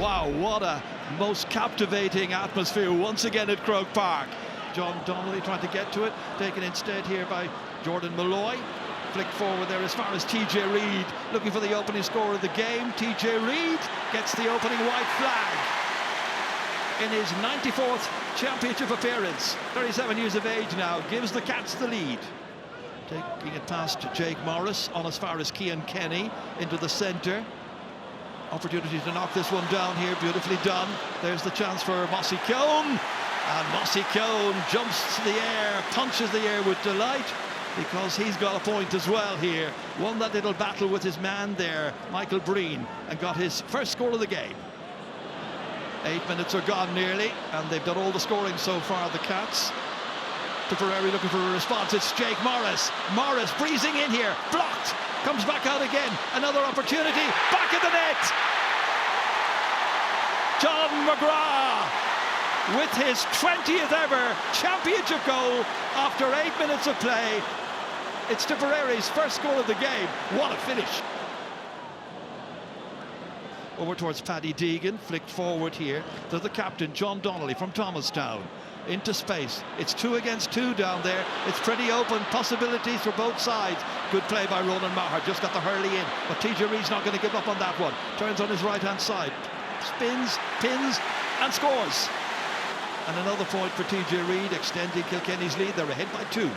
Wow, what a most captivating atmosphere once again at Croke Park. John Donnelly trying to get to it, taken instead here by Jordan Malloy. Flicked forward there as far as TJ Reid, looking for the opening score of the game. TJ Reid gets the opening white flag in his 94th championship appearance. 37 years of age now, gives the Cats the lead. Taking it past Jake Morris on as far as Kilkenny into the centre. Opportunity to knock this one down here, beautifully done. There's the chance for Mossy Keown, and Mossy Keown jumps to the air, punches the air with delight, because he's got a point as well here. Won that little battle with his man there, Michael Breen, and got his first score of the game. 8 minutes are gone nearly, and they've done all the scoring so far, the Cats. Tipperary looking for a response. It's Jake Morris. Morris breezing in here, blocked, comes back out again. Another opportunity, back of the net. John McGrath with his 20th ever championship goal after 8 minutes of play. It's Tipperary's first goal of the game. What a finish. Over towards Paddy Deegan, flicked forward here to the captain, John Donnelly from Thomastown. Into space. It's 2 against 2 down there. It's pretty open, possibilities for both sides. Good play by Ronan Maher, just got the hurley in, but TJ Reid's not going to give up on that one. Turns on his right hand side, spins, pins and scores. And another point for TJ Reid, extending Kilkenny's lead. They're ahead by 2.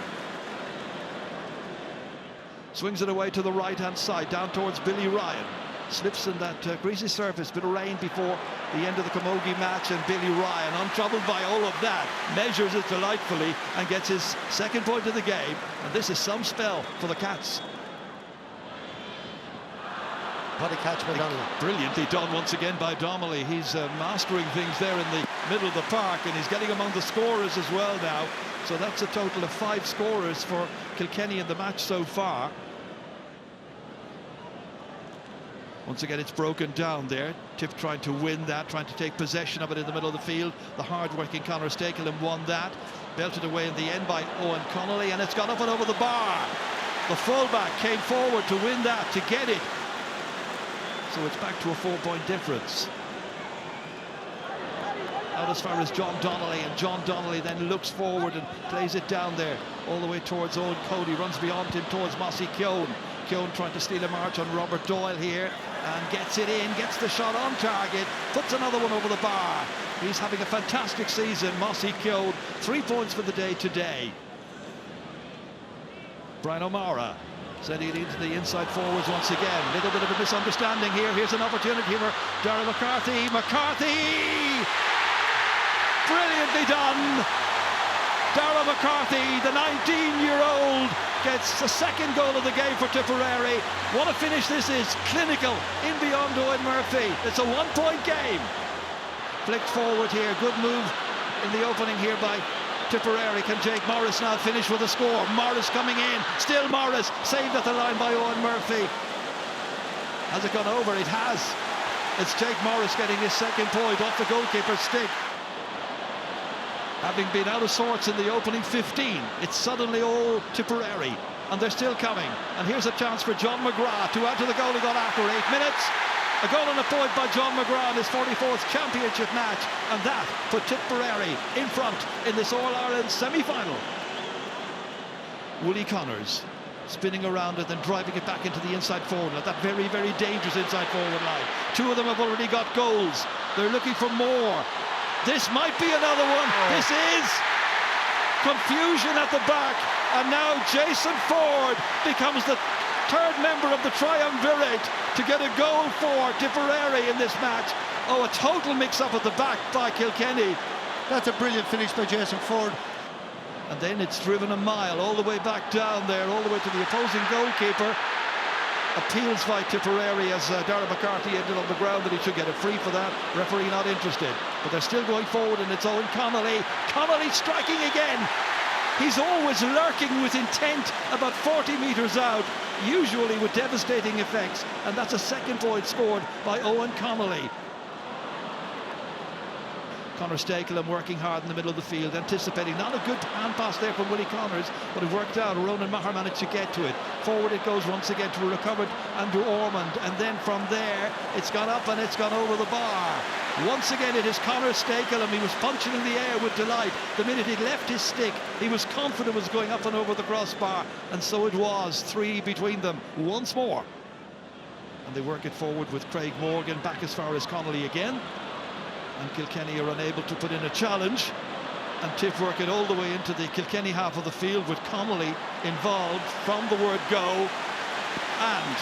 Swings it away to the right hand side, down towards Billy Ryan. Slips in that greasy surface, bit of rain before the end of the Camogie match, and Billy Ryan, untroubled by all of that, measures it delightfully and gets his second point of the game. And this is some spell for the Cats. What a catch by Donnelly. Brilliantly done once again by Donnelly. He's mastering things there in the middle of the park, and he's getting among the scorers as well now. So that's a total of 5 scorers for Kilkenny in the match so far. Once again, it's broken down there. Tip trying to win that, trying to take possession of it in the middle of the field. The hard-working Conor Stakelum won that. Belted away in the end by Owen Connolly, and it's gone up and over the bar. The fullback came forward to win that, to get it. So it's back to a 4-point difference. Out as far as John Donnelly, and John Donnelly then looks forward and plays it down there, all the way towards Owen Cody, runs beyond him towards Mossy Keown. Keown trying to steal a march on Robert Doyle here, and gets it in, gets the shot on target, puts another one over the bar. He's having a fantastic season, Mossy Keown. 3 points for the day today. Brian O'Mara sending it into the inside forwards once again. Little bit of a misunderstanding here. Here's an opportunity for Darragh McCarthy. McCarthy! Brilliantly done! Darragh McCarthy, the 19-year-old, gets the second goal of the game for Tipperary. What a finish this is. Clinical, in beyond Owen Murphy. It's a 1-point game. Flicked forward here. Good move in the opening here by Tipperary. Can Jake Morris now finish with a score? Morris coming in. Still Morris. Saved at the line by Owen Murphy. Has it gone over? It has. It's Jake Morris getting his second point off the goalkeeper's stick. Having been out of sorts in the opening 15, it's suddenly all Tipperary, and they're still coming. And here's a chance for John McGrath to add to the goal he got after 8 minutes. A goal and a point by John McGrath in his 44th championship match, and that put Tipperary in front in this All-Ireland semi-final. Willie Connors spinning around it and driving it back into the inside forward line, that very, very dangerous inside forward line. 2 of them have already got goals. They're looking for more. This might be another one. This is confusion at the back, and now Jason Ford becomes the 3rd member of the triumvirate to get a goal for Tipperary in this match. Oh, a total mix-up at the back by Kilkenny. That's a brilliant finish by Jason Ford. And then it's driven a mile all the way back down there, all the way to the opposing goalkeeper. Appeals by Tipperary as Darragh McCarthy ended on the ground, that he should get a free for that. Referee not interested, but they're still going forward, and it's Owen Connolly. Connolly striking again. He's always lurking with intent about 40 metres out, usually with devastating effects, and that's a second point scored by Owen Connolly. Conor Stakelum working hard in the middle of the field, anticipating. Not a good hand pass there from Willie Connors, but it worked out. Ronan Maher managed to get to it. Forward it goes once again to a recovered Andrew Ormond, and then from there it's gone up and it's gone over the bar. Once again it is Conor Stakelum. He was punching in the air with delight. The minute he left his stick, he was confident it was going up and over the crossbar, and so it was. 3 between them once more. And they work it forward with Craig Morgan back as far as Connolly again. And Kilkenny are unable to put in a challenge. And Tiff work it all the way into the Kilkenny half of the field with Connolly involved from the word go. And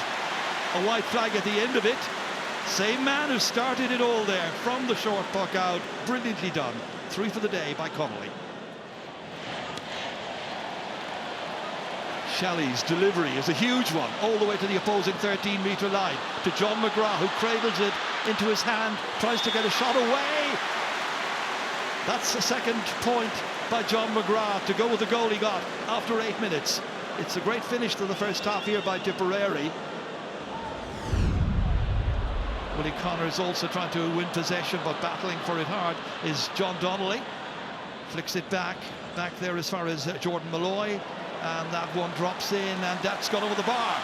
a white flag at the end of it. Same man who started it all there from the short puck out. Brilliantly done. 3 for the day by Connolly. Shelley's delivery is a huge one, all the way to the opposing 13-metre line, to John McGrath, who cradles it into his hand, tries to get a shot away. That's a second point by John McGrath to go with the goal he got after 8 minutes. It's a great finish to the first half here by Tipperary. Willie Connors also trying to win possession, but battling for it hard is John Donnelly. Flicks it back there as far as Jordan Malloy. And that one drops in, and that's gone over the bar.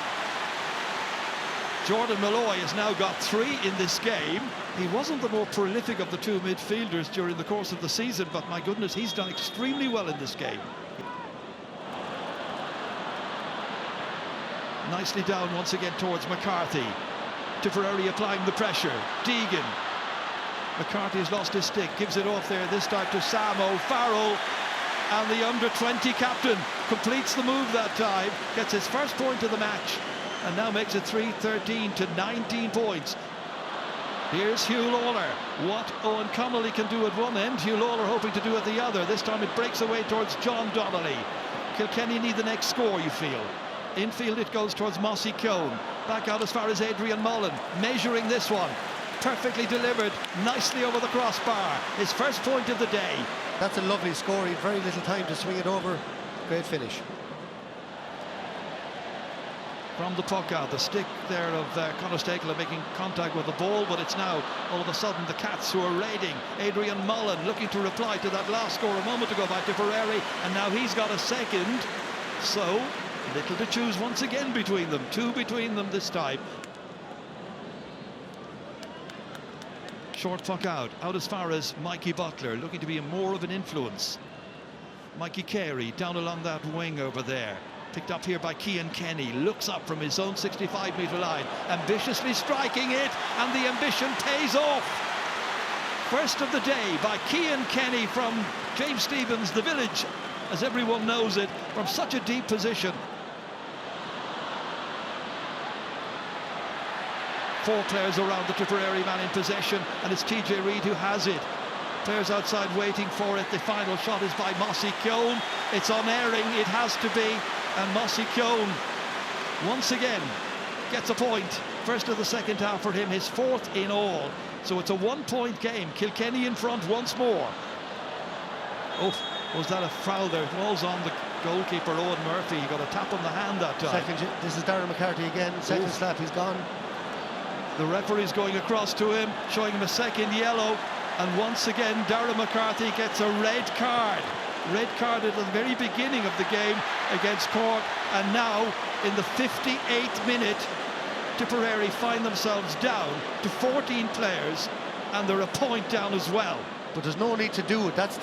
Jordan Malloy has now got 3 in this game. He wasn't the more prolific of the 2 midfielders during the course of the season, but my goodness, he's done extremely well in this game. Nicely down once again towards McCarthy. Tipperary applying the pressure. Deegan. McCarthy has lost his stick, gives it off there, this time to Sam O'Farrell. And the under-20 captain completes the move that time, gets his first point of the match, and now makes it 13 to 19 points. Here's Hugh Lawler. What Owen Connolly can do at one end, Hugh Lawler hoping to do at the other. This time it breaks away towards John Donnelly. Kilkenny need the next score, you feel. Infield it goes towards Mossy Keown. Back out as far as Adrian Mullen, measuring this one. Perfectly delivered, nicely over the crossbar. His first point of the day. That's a lovely score. He had very little time to swing it over. Great finish. From the puck out, the stick there of Conor Stakelum making contact with the ball, but it's now all of a sudden the Cats who are raiding. Adrian Mullen looking to reply to that last score a moment ago by Tipperary, and now he's got a second. So little to choose once again between them. 2 between them this time. Short puck out as far as Mikey Butler, looking to be more of an influence. Mikey Carey down along that wing over there. Picked up here by Cian Kenny, looks up from his own 65-metre line, ambitiously striking it, and the ambition pays off. First of the day by Cian Kenny from James Stephens, the village, as everyone knows it, from such a deep position. 4 players around the Tipperary man in possession, and it's TJ Reid who has it. Players outside waiting for it. The final shot is by Mossy Keown. It's unerring, it has to be, and Mossy Keown once again gets a point. First of the second half for him, his 4th in all. So it's a 1-point game. Kilkenny in front once more. Oh, was that a foul there? It was on the goalkeeper, Owen Murphy. He got a tap on the hand that time. This is Darren McCarthy again. Second slap, he's gone. The referee's going across to him, showing him a second yellow, and once again Darren McCarthy gets a red card. Red card at the very beginning of the game against Cork, and now in the 58th minute Tipperary find themselves down to 14 players, and they're a point down as well. But there's no need to do it. That's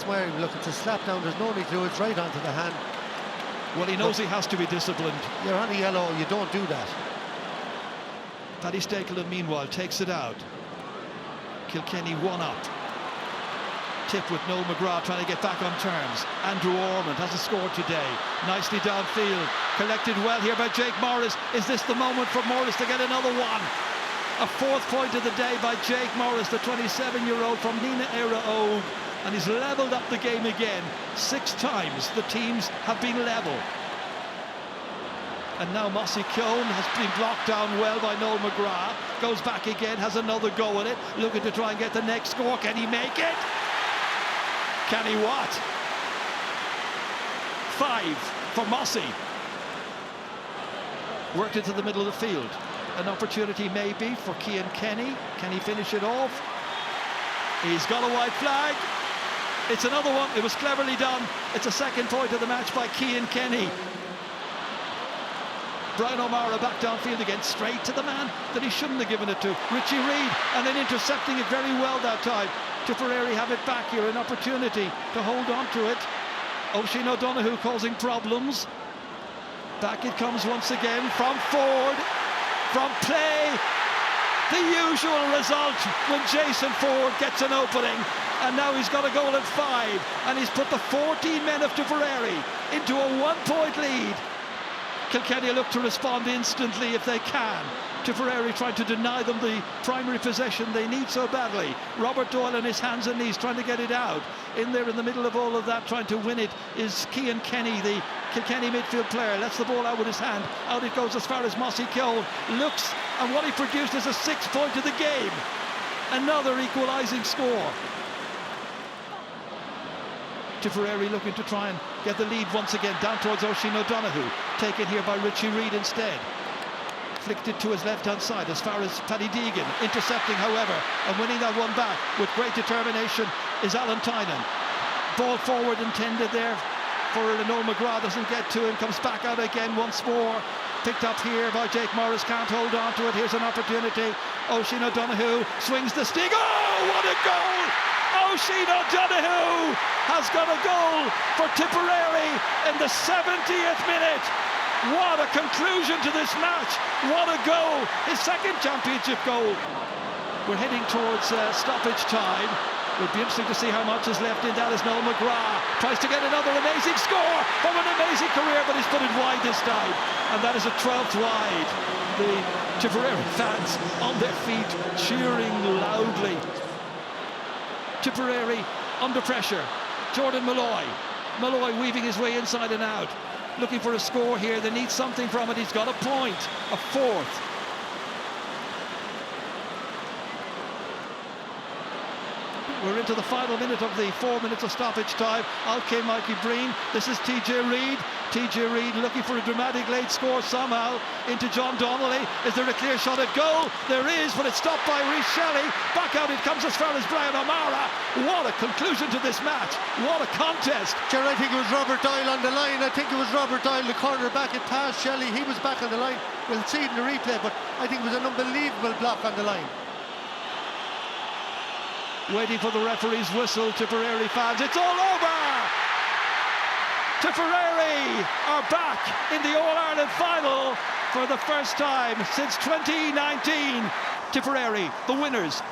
why I'm looking to slap down. There's no need to do it. It's right onto the hand. Well, he knows he has to be disciplined. You're on a yellow, you don't do that. Paddy Stakelum, meanwhile, takes it out. Kilkenny 1 up. Tip with Noel McGrath trying to get back on terms. Andrew Ormond hasn't scored today. Nicely downfield. Collected well here by Jake Morris. Is this the moment for Morris to get another one? A 4th point of the day by Jake Morris, the 27-year-old from Nina Era Og. And he's levelled up the game again. 6 times the teams have been level. And now Mossy Keown has been blocked down well by Noel McGrath. Goes back again, has another go at it. Looking to try and get the next score. Can he make it? Can he what? 5 for Mossy. Worked into the middle of the field. An opportunity maybe for Cian Kenny. Can he finish it off? He's got a white flag. It's another one. It was cleverly done. It's a second point of the match by Kilkenny. Brian O'Mara back downfield again, straight to the man that he shouldn't have given it to, Richie Reid, and then intercepting it very well that time. Tipperary have it back here, an opportunity to hold on to it. Oisin O'Donoghue causing problems. Back it comes once again from Ford, from play. The usual result when Jason Ford gets an opening, and now he's got a goal at 5, and he's put the 14 men of Tipperary into a 1-point lead. Kilkenny look to respond instantly if they can. Tipperary trying to deny them the primary possession they need so badly. Robert Doyle on his hands and knees trying to get it out. In there in the middle of all of that trying to win it is Cian Kenny, the Kilkenny midfield player. Lets the ball out with his hand. Out it goes as far as Mossy Keogh. Looks, and what he produced is a 6th point of the game. Another equalising score. Tipperary looking to try and get the lead once again down towards Oisin O'Donoghue. Taken here by Richie Reid instead. Flicked it to his left-hand side as far as Paddy Deegan. Intercepting, however, and winning that one back with great determination is Alan Tynan. Ball forward intended there for Noel McGrath. Doesn't get to him. Comes back out again once more. Picked up here by Jake Morris. Can't hold on to it. Here's an opportunity. Oisin O'Donoghue swings the stick. Oh, what a goal! Oisin O'Donoghue has got a goal for Tipperary in the 70th minute. What a conclusion to this match. What a goal. His 2nd championship goal. We're heading towards stoppage time. It'll be interesting to see how much is left in that as Noel McGrath tries to get another amazing score from an amazing career, but he's put it wide this time. And that is a 12th wide. The Tipperary fans on their feet cheering loudly. Tipperary under pressure. Jordan Malloy. Malloy weaving his way inside and out. Looking for a score here. They need something from it. He's got a point. A 4th. We're into the final minute of the 4 minutes of stoppage time. Out came Mikey Breen. This is TJ Reid. TJ Reid looking for a dramatic late score somehow into John Donnelly. Is there a clear shot at goal? There is, but it's stopped by Rhys Shelley. Back out it comes as far as Brian O'Mara. What a conclusion to this match. What a contest. Jerry, I think it was Robert Doyle on the line. I think it was Robert Doyle, the corner back. It passed Shelley. He was back on the line. We'll see it in the replay, but I think it was an unbelievable block on the line. Waiting for the referee's whistle, Tipperary fans. It's all over! Tipperary are back in the All-Ireland final for the first time since 2019. Tipperary, the winners